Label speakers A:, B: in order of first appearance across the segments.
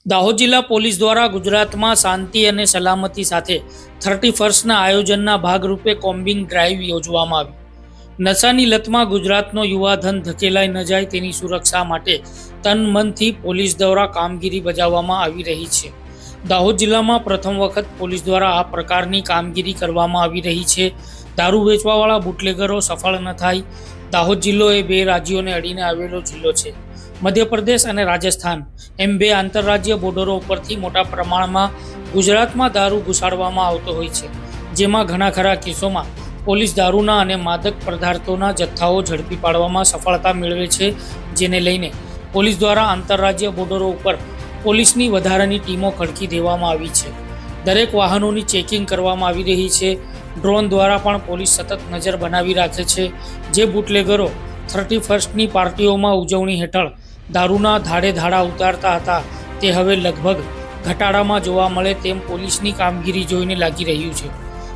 A: દાહોદ જિલ્લા પોલીસ દ્વારા ગુજરાતમાં શાંતિ અને સલામતી સાથે 31ના આયોજનના ભાગરૂપે કોમ્બિંગ ડ્રાઈવ યોજવામાં આવી। નશાની લતમાં ગુજરાતનો યુવાધન ધકેલાઈ ન જાય તેની સુરક્ષા માટે તન મનથી પોલીસ દ્વારા કામગીરી બજાવવામાં આવી રહી છે। દાહોદ જિલ્લામાં પ્રથમ વખત પોલીસ દ્વારા આ પ્રકારની કામગીરી કરવામાં આવી રહી છે। દારૂ વેચવાવાળા બુટલેગરો સફળ ન થાય। દાહોદ જિલ્લો એ બે રાજ્યોને અડીને આવેલો જિલ્લો છે। મધ્યપ્રદેશ અને રાજસ્થાન એમ બે આંતરરાજ્ય બોર્ડરો ઉપરથી મોટા પ્રમાણમાં ગુજરાતમાં દારૂ ઘુસાડવામાં આવતો હોય છે, જેમાં ઘણા ખરા કેસોમાં પોલીસ દારૂના અને માદક પદાર્થોના જથ્થાઓ ઝડપી પાડવામાં સફળતા મેળવે છે, જેને લઈને પોલીસ દ્વારા આંતરરાજ્ય બોર્ડરો ઉપર પોલીસની વધારાની ટીમો ખડકી દેવામાં આવી છે। દરેક વાહનોની ચેકિંગ કરવામાં આવી રહી છે। ડ્રોન દ્વારા પણ પોલીસ સતત નજર બનાવી રાખે છે। જે બુટલેગરો 31ની પાર્ટીઓમાં ઉજવણી હેઠળ દારૂના ધાડે ધાડા ઉતારતા હતા તે હવે લગભગ ઘટાડામાં જોવા મળે તેમ પોલીસની કામગીરી જોઈને લાગી રહ્યું છે।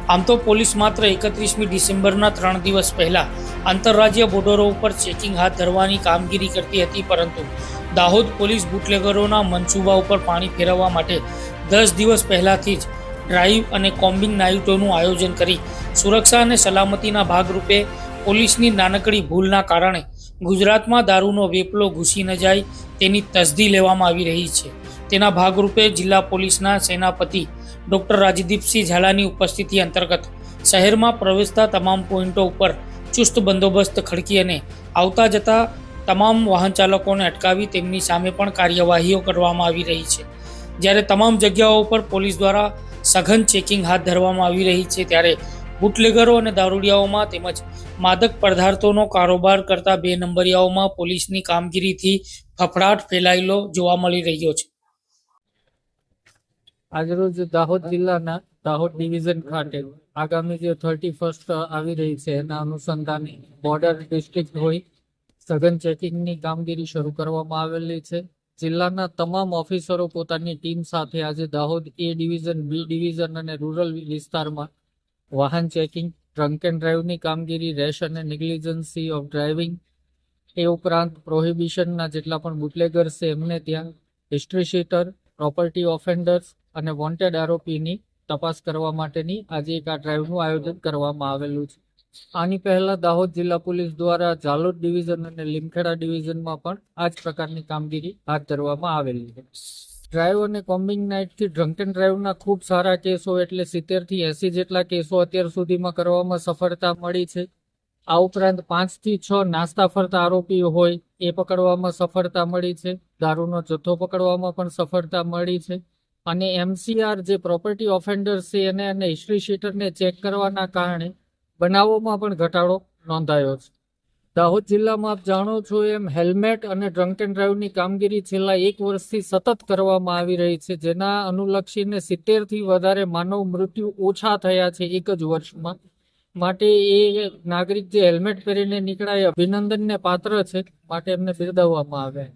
A: આમ તો પોલીસ માત્ર 31મી ડિસેમ્બરના 3 દિવસ પહેલા આંતરરાજ્ય બોર્ડરો ઉપર ચેકિંગ હાથ ધરવાની કામગીરી કરતી હતી, પરંતુ દાહોદ પોલીસ બુટલેગરોના મનસૂબા ઉપર પાણી ફેરવવા માટે 10 દિવસ પહેલાથી જ ડ્રાઈવ અને કોમ્બિંગ નાઇટોનું આયોજન કરી સુરક્ષા અને સલામતીના ભાગરૂપે પોલીસની નાનકડી ભૂલના કારણે ગુજરાતમાં દારૂનો વેપલો ઘૂસી ન જાય તેની તસદી લેવામાં આવી રહી છે। તેના ભાગરૂપે જિલ્લા પોલીસના સેનાપતિ ડૉક્ટર રાજદીપસિંહ ઝાલાની ઉપસ્થિતિ અંતર્ગત શહેરમાં પ્રવેશતા તમામ પોઈન્ટો ઉપર ચુસ્ત બંદોબસ્ત ખડકી અને આવતા જતા તમામ વાહન ચાલકોને અટકાવી તેમની સામે પણ કાર્યવાહીઓ કરવામાં આવી રહી છે। જ્યારે તમામ જગ્યાઓ પર પોલીસ દ્વારા સઘન ચેકિંગ હાથ ધરવામાં આવી રહી છે, ત્યારે બુટલેગરો અને દારૂડિયાઓમાં તેમજ માદક પદાર્થોનો કારોબાર કરતા બે નંબરિયાઓમાં પોલીસની કામગીરીથી ફફડાટ ફેલાયેલો જોવા મળી રહ્યો છે।
B: આજરોજ દાહોદ જિલ્લાના દાહોદ ડિવિઝન ખાતે આગામી જે 31 આવી રહી છે એના અનુસંધાને બોર્ડર ડિસ્ટ્રિક્ટ હોય સઘન ચેકિંગની કામગીરી શરૂ કરવામાં આવેલી છે। જિલ્લાના તમામ ઓફિસરો પોતાની ટીમ સાથે આજે Dahod A division, B division અને રૂરલ વિસ્તારમાં વાહન ચેકિંગ, ડ્રંક એન્ડ ડ્રાઈવની કામગીરી, રેશ અને નેગ્લિજન્સી ઓફ ડ્રાઇવિંગ, એ ઉપરાંત પ્રોહિબિશનના જેટલા પણ બુટલેગર્સ છે એમને ત્યાં હિસ્ટ્રી શીટર, પ્રોપર્ટી ઓફેન્ડર્સ અને વોન્ટેડ આરોપીની તપાસ કરવા માટેની આજે એક આ ડ્રાઈવનું આયોજન કરવામાં આવેલું છે। આની પહેલા દાહોદ જિલ્લા પોલીસ દ્વારા ઝાલોદ ડિવિઝન અને લીમખેડા ડિવિઝનમાં પણ આ જ પ્રકારની કામગીરી હાથ ધરવામાં આવેલી છે। ડ્રાઈવ અને કોમ્બિંગ નાઇટથી ડ્રંક એન્ડ ડ્રાઈવના ખૂબ સારા કેસો એટલે 70થી 80 જેટલા કેસો અત્યાર સુધીમાં કરવામાં સફળતા મળી છે। આ ઉપરાંત 5 થી 6 નાસ્તા ફરતા આરોપીઓ હોય એ પકડવામાં સફળતા મળી છે। દારૂનો જથ્થો પકડવામાં પણ સફળતા મળી છે અને MCR જે પ્રોપર્ટી ઓફેન્ડર્સ છે એને અને હિસ્ટ્રી શીટરને ચેક કરવાના કારણે બનાવોમાં પણ ઘટાડો નોંધાયો છે। દાહોદ જિલ્લામાં આપ જાણો છો એમ હેલ્મેટ અને ડ્રંક એન્ડ ડ્રાઈવની કામગીરી છેલ્લા 1 વર્ષથી સતત કરવામાં આવી રહી છે, જેના અનુલક્ષીને 70થી વધારે માનવ મૃત્યુ ઓછા થયા છે એક જ વર્ષમાં। માટે એ નાગરિક જે હેલ્મેટ પહેરીને નીકળાય અભિનંદનને પાત્ર છે, માટે એમને બિરદાવવામાં આવ્યા।